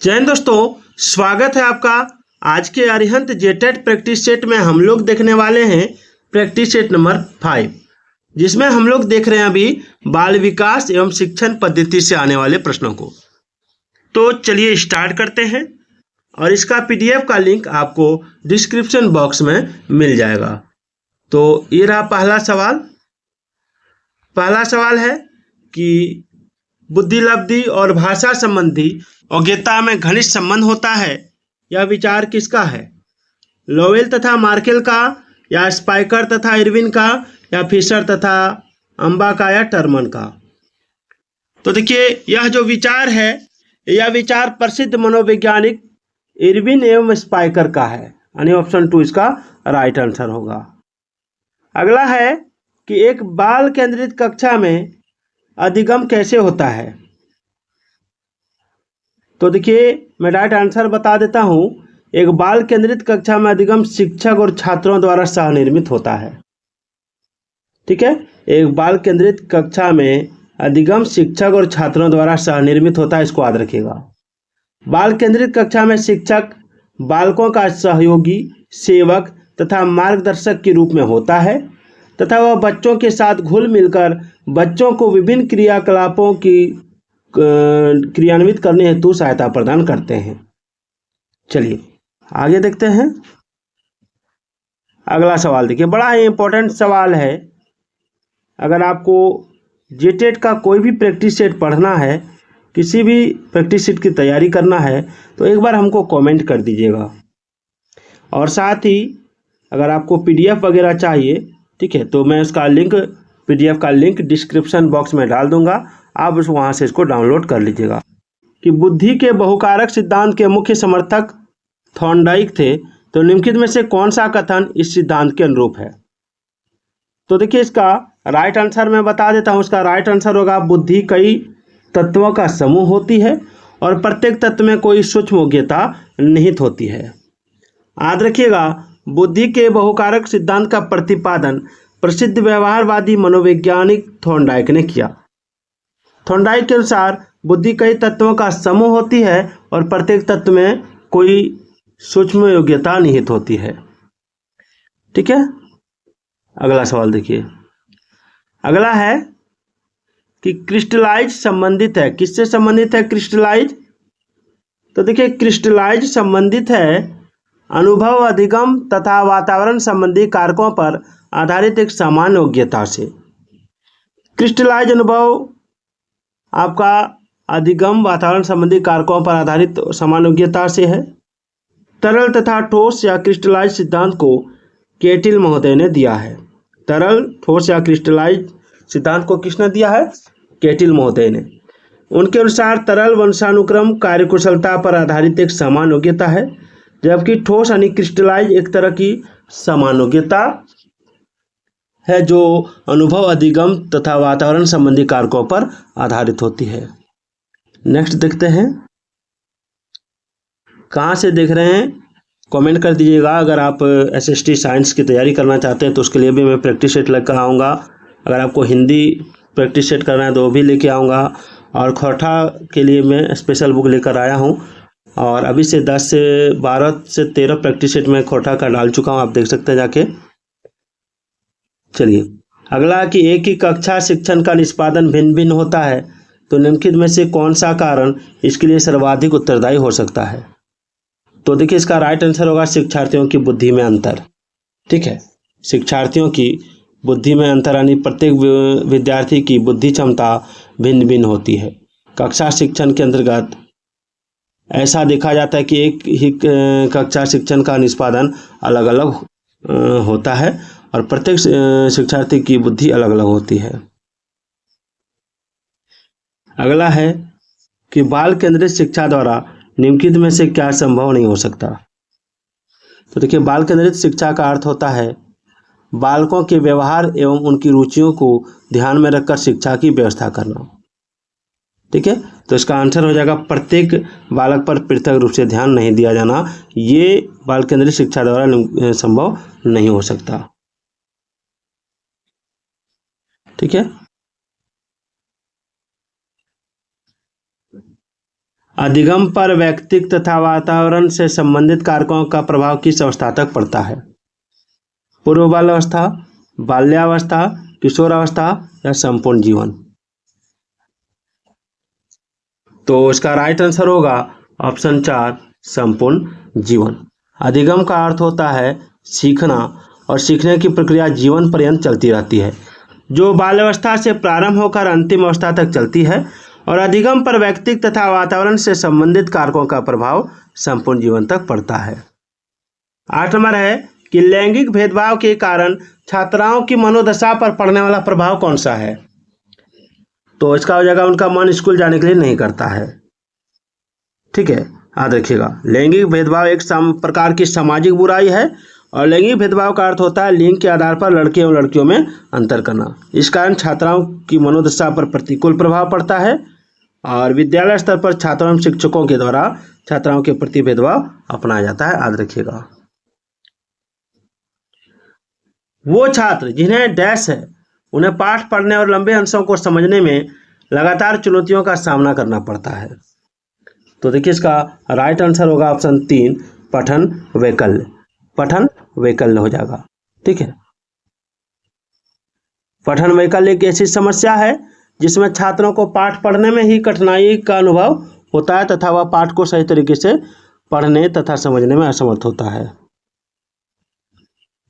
जय हिंद दोस्तों, स्वागत है आपका। आज के अरिहंत जेटेट प्रैक्टिस सेट में हम लोग देखने वाले हैं प्रैक्टिस सेट नंबर 5, जिसमें हम लोग देख रहे हैं अभी बाल विकास एवं शिक्षण पद्धति से आने वाले प्रश्नों को। तो चलिए स्टार्ट करते हैं और इसका पीडीएफ का लिंक आपको डिस्क्रिप्शन बॉक्स में मिल जाएगा। तो ये रहा पहला सवाल। पहला सवाल है कि बुद्धि लब्धि और भाषा संबंधी योग्यता में घनिष्ठ संबंध होता है। यह विचार किसका है? लोवेल तथा मार्केल का, या स्पाइकर तथा इरविन का, या फिशर तथा अम्बा का, या टर्मन का? तो देखिए, यह जो विचार है, यह विचार प्रसिद्ध मनोवैज्ञानिक इरविन एवं स्पाइकर का है, यानी ऑप्शन 2 इसका राइट आंसर होगा। अगला है कि एक बाल केंद्रित कक्षा में अधिगम कैसे होता है? तो देखिए, मैं राइट आंसर बता देता हूँ। एक बाल केंद्रित कक्षा में अधिगम शिक्षक और छात्रों द्वारा सहनिर्मित होता है। ठीक है, एक बाल केंद्रित कक्षा में अधिगम शिक्षक और छात्रों द्वारा सहनिर्मित होता है, इसको याद रखिएगा। बाल केंद्रित कक्षा में शिक्षक बालकों का सहयोगी, सेवक तथा मार्गदर्शक के रूप में होता है तथा वह बच्चों के साथ घुल मिलकर बच्चों को विभिन्न क्रियाकलापों की क्रियान्वित करने हेतु सहायता प्रदान करते हैं। चलिए आगे देखते हैं। अगला सवाल देखिए, बड़ा ही इंपॉर्टेंट सवाल है। अगर आपको जेटेट का कोई भी प्रैक्टिस सेट पढ़ना है, किसी भी प्रैक्टिस सेट की तैयारी करना है, तो एक बार हमको कमेंट कर दीजिएगा। और साथ ही अगर आपको पीडीएफ वगैरह चाहिए, ठीक है, तो मैं उसका लिंक, पीडीएफ का लिंक डिस्क्रिप्शन बॉक्स में डाल दूंगा, आप उस वहाँ से इसको डाउनलोड कर लीजिएगा। कि बुद्धि के बहुकारक सिद्धांत के मुख्य समर्थक थॉर्नडाइक थे, तो निम्नलिखित में से कौन सा कथन इस सिद्धांत के अनुरूप है? तो देखिए, इसका राइट आंसर मैं बता देता हूँ। इसका राइट आंसर होगा, बुद्धि कई तत्वों का समूह होती है और प्रत्येक तत्व में कोई सूक्ष्म योग्यता निहित होती है। याद रखिएगा, बुद्धि के बहुकारक सिद्धांत का प्रतिपादन प्रसिद्ध व्यवहारवादी मनोवैज्ञानिक थॉर्नडाइक ने किया। थॉर्नडाइक के अनुसार बुद्धि कई तत्वों का समूह होती है और प्रत्येक तत्व में कोई सूक्ष्म योग्यता निहित होती है। ठीक है, अगला सवाल देखिए। अगला है कि क्रिस्टलाइज संबंधित है, किससे संबंधित है क्रिस्टलाइज? तो देखिए, क्रिस्टलाइज संबंधित है अनुभव, अधिगम तथा वातावरण संबंधी कारकों पर आधारित एक समान योग्यता से। क्रिस्टलाइज अनुभव आपका अधिगम, वातावरण संबंधी कारकों पर आधारित समान योग्यता से है। तरल तथा ठोस या क्रिस्टलाइज सिद्धांत को केटिल महोदय ने दिया है। तरल, ठोस या क्रिस्टलाइज सिद्धांत को किसने दिया है? केटिल महोदय ने। उनके अनुसार तरल वंशानुक्रम कार्यकुशलता पर आधारित एक समान योग्यता है, जबकि ठोस यानी क्रिस्टलाइज एक तरह की समान योग्यता है जो अनुभव, अधिगम तथा वातावरण संबंधी कारकों पर आधारित होती है। नेक्स्ट देखते हैं। कहाँ से देख रहे हैं कमेंट कर दीजिएगा। अगर आप एसएसटी साइंस की तैयारी करना चाहते हैं तो उसके लिए भी मैं प्रैक्टिस सेट लेकर आऊँगा। अगर आपको हिंदी प्रैक्टिस सेट करना है तो वो भी लेके आऊँगा। और खोटा के लिए मैं स्पेशल बुक लेकर आया हूँ और अभी से 10 से 12 से 13 प्रैक्टिस सेट में खोटा का डाल चुका हूँ, आप देख सकते हैं जाके। चलिए अगला कि एक ही कक्षा शिक्षण का निष्पादन भिन्न भिन्न होता है, तो निम्नलिखित में से कौन सा कारण इसके लिए सर्वाधिक उत्तरदायी हो सकता है? तो देखिए, इसका राइट आंसर होगा शिक्षार्थियों की बुद्धि में अंतर। ठीक है, शिक्षार्थियों की बुद्धि में अंतर यानी प्रत्येक विद्यार्थी की बुद्धि क्षमता भिन्न भिन्न होती है। कक्षा शिक्षण के अंतर्गत ऐसा देखा जाता है कि एक ही कक्षा शिक्षण का निष्पादन अलग अलग होता है और प्रत्येक शिक्षार्थी की बुद्धि अलग अलग होती है। अगला है कि बाल केंद्रित शिक्षा द्वारा निम्नलिखित में से क्या संभव नहीं हो सकता? तो देखिए, बाल केंद्रित शिक्षा का अर्थ होता है बालकों के व्यवहार एवं उनकी रुचियों को ध्यान में रखकर शिक्षा की व्यवस्था करना। ठीक है, तो इसका आंसर हो जाएगा प्रत्येक बालक पर पृथक रूप से ध्यान नहीं दिया जाना। ये बाल केंद्रित शिक्षा द्वारा संभव नहीं हो सकता। ठीक है, अधिगम पर व्यक्तित्व तथा वातावरण से संबंधित कारकों का प्रभाव किस अवस्था तक पड़ता है? पूर्व बाल्यावस्था, बाल्यावस्था, किशोरावस्था या संपूर्ण जीवन? तो इसका राइट आंसर होगा ऑप्शन 4, संपूर्ण जीवन। अधिगम का अर्थ होता है सीखना, और सीखने की प्रक्रिया जीवन पर्यंत चलती रहती है, जो बाल्यावस्था से प्रारंभ होकर अंतिम अवस्था तक चलती है। और अधिगम पर व्यक्तित्व तथा वातावरण से संबंधित कारकों का प्रभाव संपूर्ण जीवन तक पड़ता है। 8 नंबर है कि लैंगिक भेदभाव के कारण छात्राओं की मनोदशा पर पड़ने वाला प्रभाव कौन सा है? तो इसका हो जाएगा उनका मन स्कूल जाने के लिए नहीं करता है। ठीक है, याद रखिएगा, लैंगिक भेदभाव एक प्रकार की सामाजिक बुराई है, और लैंगिक भेदभाव का अर्थ होता है लिंग के आधार पर लड़के एवं लड़कियों में अंतर करना। इस कारण छात्राओं की मनोदशा पर प्रतिकूल प्रभाव पड़ता है, और विद्यालय स्तर पर छात्रों एवं शिक्षकों के द्वारा छात्राओं के प्रति भेदभाव अपनाया जाता है। याद रखिएगा, वो छात्र जिन्हें डैश है उन्हें पाठ पढ़ने और लंबे अंशों को समझने में लगातार चुनौतियों का सामना करना पड़ता है। तो देखिए इसका राइट आंसर होगा ऑप्शन 3, पठन वैकल्य। पठन वैकल्य हो जाएगा। ठीक है, पठन वैकल्य एक ऐसी समस्या है जिसमें छात्रों को पाठ पढ़ने में ही कठिनाई का अनुभव होता है तथा वह पाठ को सही तरीके से पढ़ने तथा समझने में असमर्थ होता है।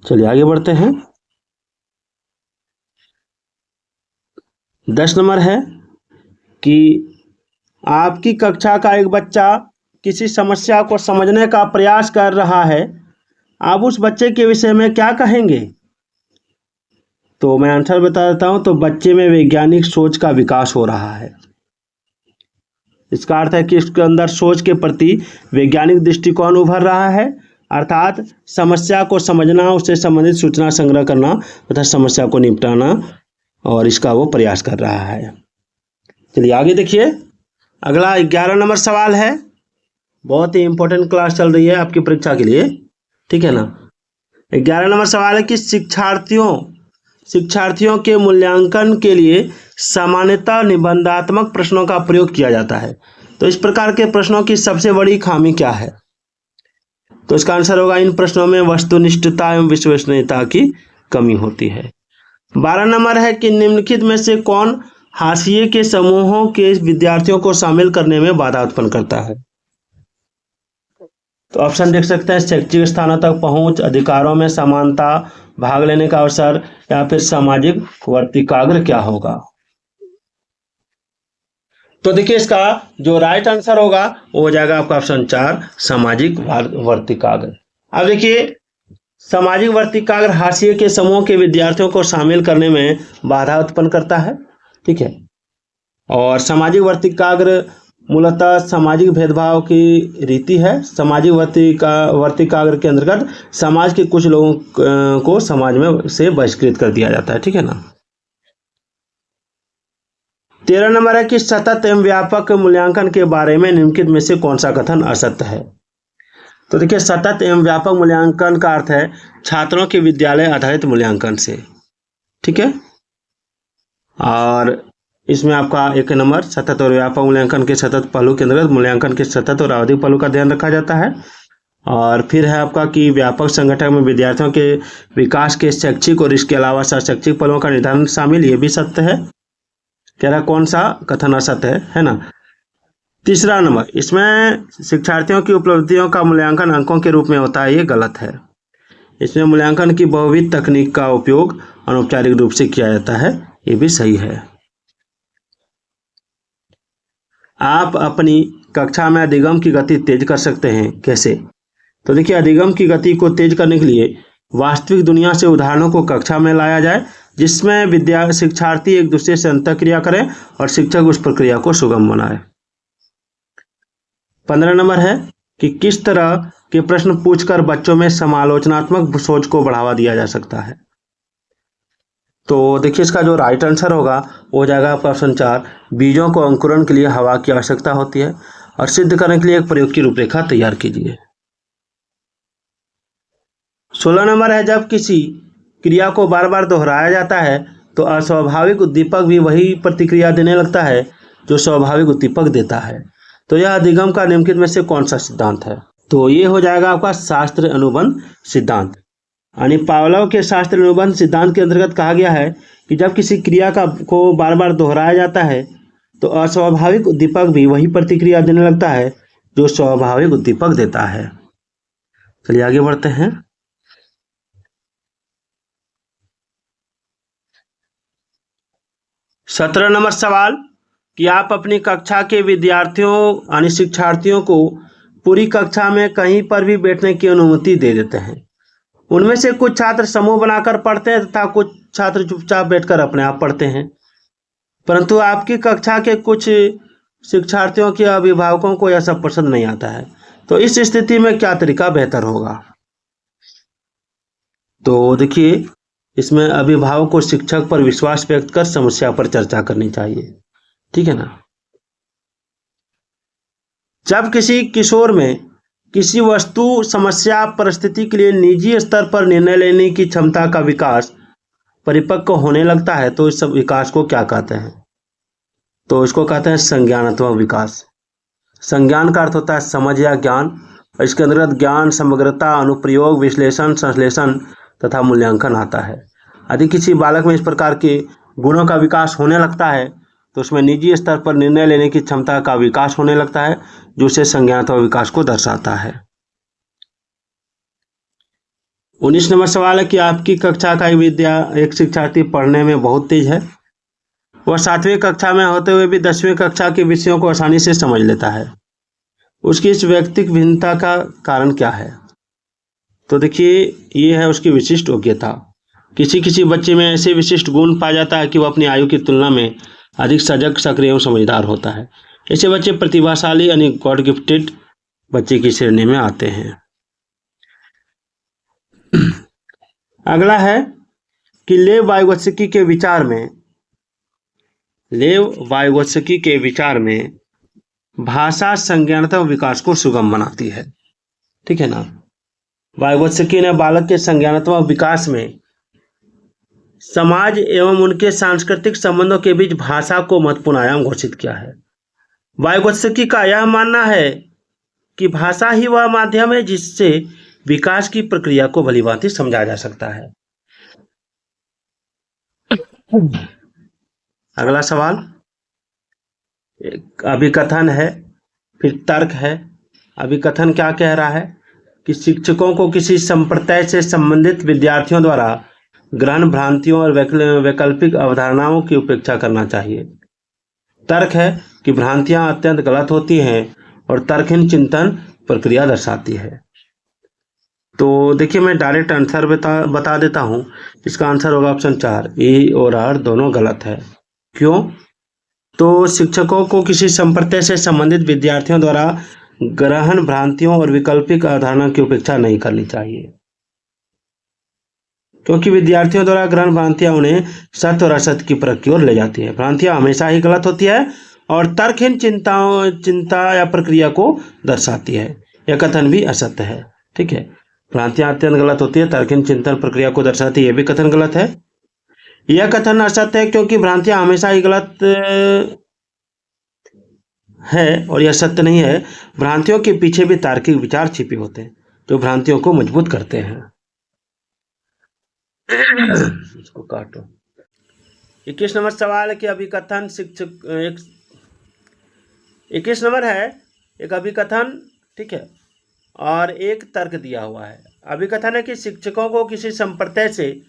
चलिए आगे बढ़ते हैं। 10 नंबर है कि आपकी कक्षा का एक बच्चा किसी समस्या को समझने का प्रयास कर रहा है, आप उस बच्चे के विषय में क्या कहेंगे? तो मैं आंसर बता देता हूं। तो बच्चे में वैज्ञानिक सोच का विकास हो रहा है। इसका अर्थ है कि इसके अंदर सोच के प्रति वैज्ञानिक दृष्टिकोण उभर रहा है, अर्थात समस्या को समझना, उससे संबंधित सूचना संग्रह करना तथा समस्या को निपटाना, और इसका वो प्रयास कर रहा है। चलिए आगे देखिए, अगला 11 नंबर सवाल है। बहुत ही इंपॉर्टेंट क्लास चल रही है आपकी परीक्षा के लिए, ठीक है ना। 11 नंबर सवाल है कि शिक्षार्थियों के मूल्यांकन के लिए सामान्यतः निबंधात्मक प्रश्नों का प्रयोग किया जाता है। तो इस प्रकार के प्रश्नों की सबसे बड़ी खामी क्या है? तो इसका आंसर होगा इन प्रश्नों में वस्तुनिष्ठता एवं विश्वसनीयता की कमी होती है। 12 नंबर है कि निम्नलिखित में से कौन हाशिए के समूहों के विद्यार्थियों को शामिल करने में बाधा उत्पन्न करता है? तो ऑप्शन देख सकते हैं, शैक्षिक स्थानों तक पहुंच, अधिकारों में समानता, भाग लेने का अवसर, या फिर सामाजिक वर्तिकाग्र क्या होगा? तो देखिए इसका जो राइट आंसर होगा वो हो जाएगा आपका ऑप्शन 4, सामाजिक वर्तिकाग्र। अब देखिए, सामाजिक वर्तिकाग्र हाशिए के समूह के विद्यार्थियों को शामिल करने में बाधा उत्पन्न करता है। ठीक है, और सामाजिक वर्तिकाग्र मूलतः सामाजिक भेदभाव की रीति है। सामाजिक वर्तिकाग्र के अंतर्गत समाज के कुछ लोगों को समाज में से बहिष्कृत कर दिया जाता है। ठीक है ना। 13 नंबर है कि सतत एवं व्यापक मूल्यांकन के बारे में निम्नलिखित में से कौन सा कथन असत्य है? तो देखिए, सतत एवं व्यापक मूल्यांकन का अर्थ है छात्रों के विद्यालय आधारित मूल्यांकन से। ठीक है, और इसमें आपका 1 नंबर सतत और व्यापक मूल्यांकन के सतत पहलू के अंतर्गत मूल्यांकन के सतत और आवधिक पहलू का ध्यान रखा जाता है। और फिर है आपका कि व्यापक संगठन में विद्यार्थियों के विकास के शैक्षिक और इसके अलावा शैक्षिक पहलुओं का निर्धारण शामिल, ये भी सत्य है। कह रहा कौन सा कथन असत्य है ना। 3 नंबर, इसमें शिक्षार्थियों की उपलब्धियों का मूल्यांकन अंकों के रूप में होता है, ये गलत है। इसमें मूल्यांकन की बहुविध तकनीक का उपयोग अनौपचारिक रूप से किया जाता है, ये भी सही है। आप अपनी कक्षा में अधिगम की गति तेज कर सकते हैं, कैसे? तो देखिए, अधिगम की गति को तेज करने के लिए वास्तविक दुनिया से उदाहरणों को कक्षा में लाया जाए, जिसमें शिक्षार्थी एक दूसरे से अंतःक्रिया करें और शिक्षक उस प्रक्रिया को सुगम बनाए। 15 नंबर है कि किस तरह के प्रश्न पूछकर बच्चों में समालोचनात्मक सोच को बढ़ावा दिया जा सकता है? तो देखिए, इसका जो राइट आंसर होगा वो हो जाएगा आपका ऑप्शन 4, बीजों को अंकुरण के लिए हवा की आवश्यकता होती है, और सिद्ध करने के लिए एक प्रयोग की रूपरेखा तैयार कीजिए। 16 नंबर है, जब किसी क्रिया को बार बार दोहराया जाता है तो अस्वाभाविक उद्दीपक भी वही प्रतिक्रिया देने लगता है जो स्वाभाविक उद्दीपक देता है। तो यह अधिगम का निम्नलिखित में से कौन सा सिद्धांत है? तो ये हो जाएगा आपका शास्त्र अनुबंध सिद्धांत। यानी पावलोव के शास्त्र अनुबंध सिद्धांत के अंतर्गत कहा गया है कि जब किसी क्रिया को बार बार दोहराया जाता है तो अस्वाभाविक उद्दीपक भी वही प्रतिक्रिया देने लगता है जो स्वाभाविक उद्दीपक देता है। चलिए आगे बढ़ते हैं। 17 नंबर सवाल कि आप अपनी कक्षा के विद्यार्थियों यानी शिक्षार्थियों को पूरी कक्षा में कहीं पर भी बैठने की अनुमति दे देते हैं। उनमें से कुछ छात्र समूह बनाकर पढ़ते हैं तथा कुछ छात्र चुपचाप बैठकर अपने आप पढ़ते हैं, परंतु आपकी कक्षा के कुछ शिक्षार्थियों के अभिभावकों को यह सब पसंद नहीं आता है। तो इस स्थिति में क्या तरीका बेहतर होगा? तो देखिए, इसमें अभिभावक को शिक्षक पर विश्वास व्यक्त कर समस्या पर चर्चा करनी चाहिए, ठीक है ना। जब किसी किशोर में किसी वस्तु, समस्या, परिस्थिति के लिए निजी स्तर पर निर्णय लेने की क्षमता का विकास परिपक्व होने लगता है तो इस सब विकास को क्या कहते हैं? तो इसको कहते हैं संज्ञानात्मक विकास। संज्ञान का अर्थ होता है समझ या ज्ञान। इसके अंतर्गत ज्ञान, समग्रता, अनुप्रयोग, विश्लेषण, संश्लेषण तथा मूल्यांकन आता है। यदि किसी बालक में इस प्रकार के गुणों का विकास होने लगता है तो उसमें निजी स्तर पर निर्णय लेने की क्षमता का विकास होने लगता है, जो उसे संज्ञानात्मक विकास को दर्शाता है। 19 नंबर सवाल है कि आपकी कक्षा का एक शिक्षार्थी पढ़ने में बहुत तेज है। वह 7वीं कक्षा में होते हुए भी 10वीं कक्षा के विषयों को आसानी से समझ लेता है। उसकी इस व्यक्तिगत भिन्नता का कारण क्या है? तो देखिए, ये है उसकी विशिष्ट योग्यता। किसी बच्चे में ऐसे विशिष्ट गुण पाया जाता है कि वह अपनी आयु की तुलना में अधिक सजग, सक्रिय एवं समझदार होता है। ऐसे बच्चे प्रतिभाशाली यानी गॉड गिफ्टेड बच्चे की श्रेणी में आते हैं। अगला है कि लेव वाइगोत्स्की के विचार में भाषा संज्ञानात्मक विकास को सुगम बनाती है, ठीक है ना। वाइगोत्स्की ने बालक के संज्ञानात्मक विकास में समाज एवं उनके सांस्कृतिक संबंधों के बीच भाषा को महत्वपूर्ण आयाम घोषित किया है। वाइगोत्स्की का यह मानना है कि भाषा ही वह माध्यम है जिससे विकास की प्रक्रिया को भलीभांति समझा जा सकता है। अगला सवाल एक अभिकथन है, फिर तर्क है। अभिकथन क्या कह रहा है कि शिक्षकों को किसी संप्रदाय से संबंधित विद्यार्थियों द्वारा ग्रहण भ्रांतियों और वैकल्पिक अवधारणाओं की उपेक्षा करना चाहिए। तर्क है कि भ्रांतियां अत्यंत गलत होती हैं और तर्कहीन चिंतन प्रक्रिया दर्शाती है। तो देखिए, मैं डायरेक्ट आंसर बता देता हूं। इसका आंसर होगा ऑप्शन 4, ए और आर दोनों गलत है। क्यों? तो शिक्षकों को किसी संप्रदाय से संबंधित विद्यार्थियों द्वारा ग्रहण भ्रांतियों और वैकल्पिक अवधारणा की उपेक्षा नहीं करनी चाहिए, क्योंकि विद्यार्थियों द्वारा ग्रहण भ्रांतियां उन्हें सत्य और असत्य की परख की ओर ले जाती है। भ्रांतियां हमेशा ही गलत होती है और तर्कहीन चिंता या प्रक्रिया को दर्शाती है। यह कथन भी असत्य है, ठीक है। भ्रांतियां अत्यंत गलत होती है, तर्कहीन चिंतन प्रक्रिया को दर्शाती है, यह भी कथन गलत है। यह कथन असत्य है क्योंकि भ्रांतियां हमेशा ही गलत है और यह सत्य नहीं है। भ्रांतियों के पीछे भी तार्किक विचार छिपे होते हैं जो भ्रांतियों को मजबूत करते हैं। इसको काटो। 21 नंबर सवाल है कि अभिकथन 21 नंबर है एक अभिकथन, ठीक है, और एक तर्क दिया हुआ है। अभिकथन है कि शिक्षकों को किसी संप्रदाय से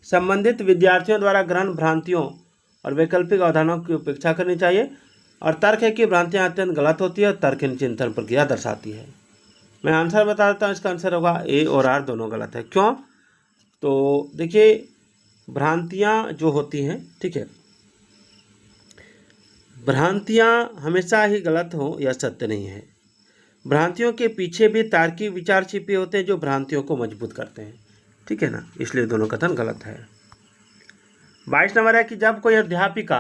संबंधित विद्यार्थियों द्वारा ग्रहण भ्रांतियों और वैकल्पिक अवधारणाओं की उपेक्षा करनी चाहिए। और तर्क है कि भ्रांतियां अत्यंत गलत होती है और तर्कहीन चिंतन प्रक्रिया दर्शाती है। मैं आंसर बता देता हूँ। इसका आंसर होगा ए और आर दोनों गलत है। क्यों? तो देखिए, भ्रांतियां जो होती हैं, ठीक है, भ्रांतियां हमेशा ही गलत हो यह सत्य नहीं है। भ्रांतियों के पीछे भी तार्किक विचार छिपे होते हैं जो भ्रांतियों को मजबूत करते हैं, ठीक है ना। इसलिए दोनों कथन गलत है। 22 नंबर है कि जब कोई अध्यापिका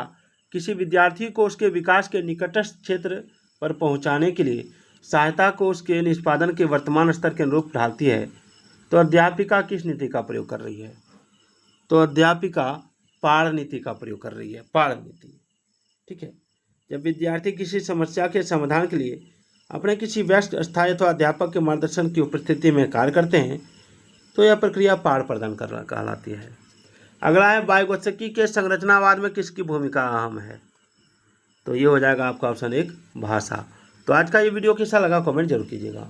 किसी विद्यार्थी को उसके विकास के निकटस्थ क्षेत्र पर पहुंचाने के लिए सहायता को उसके निष्पादन के वर्तमान स्तर के अनुरूप ढालती है तो अध्यापिका किस नीति का प्रयोग कर रही है? तो अध्यापिका पाड़ नीति का प्रयोग कर रही है, पाड़ नीति, ठीक है। जब विद्यार्थी किसी समस्या के समाधान के लिए अपने किसी व्यस्त अस्थायी अथवा अध्यापक के मार्गदर्शन की उपस्थिति में कार्य करते हैं तो यह प्रक्रिया पाठ प्रदान कर कहलाती है। अगला है वाइगोत्स्की के संरचनावाद में किसकी भूमिका अहम है? तो ये हो जाएगा आपका ऑप्शन 1 भाषा। तो आज का ये वीडियो कैसा लगा कमेंट जरूर कीजिएगा।